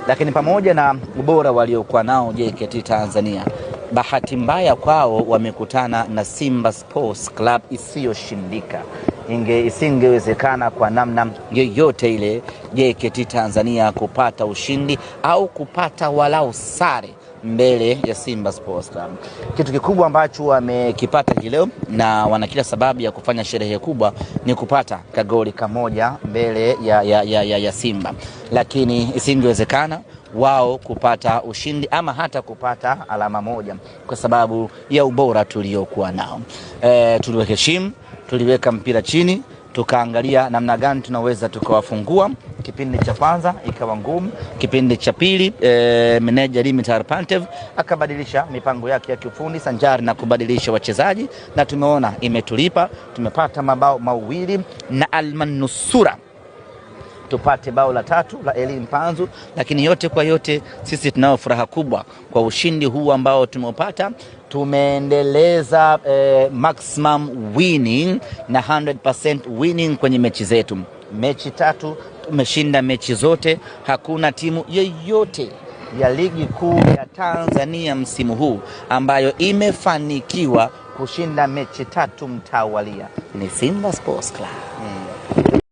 Lakini pamoja na ubora waliokuwa nao JKT Tanzania, bahati mbaya kwao wamekutana na Simba Sports Club isiyoshindika. Isingewezekana kwa namna yoyote ile JKT Tanzania kupata ushindi au kupata walau sare mbele ya Simba Sports Club. Kitu kikubwa ambacho wamekipata leo na wana kila sababu ya kufanya sherehe kubwa ni kupata kagoli kamoja mbele ya Simba. Lakini isingewezekana wao kupata ushindi ama hata kupata alama moja kwa sababu ya ubora tuliokuwa nao. Tuliweka heshima, tuliweka mpira chini, tukaangalia namna gani tunaweza tukawafungua. Kipindi cha kwanza ikawa ngumu, kipindi cha pili meneja Dimitar Pantev akabadilisha mipango yake ya kiufundi sanjari na kubadilisha wachezaji, na tumeona imetulipa. Tumepata mabao mawili na almanusura tupate bao la tatu la Eli Mpanzu. Lakini yote kwa yote sisi tunao furaha kubwa kwa ushindi huu ambao tumepata. Tumeendeleza maximum winning na 100% winning kwenye mechi zetu. Mechi 3 tumeshinda mechi zote. Hakuna timu yoyote ya ligi kuu ya Tanzania msimu huu ambayo imefanikiwa kushinda mechi 3 mtawalia. Ni Simba Sports Club.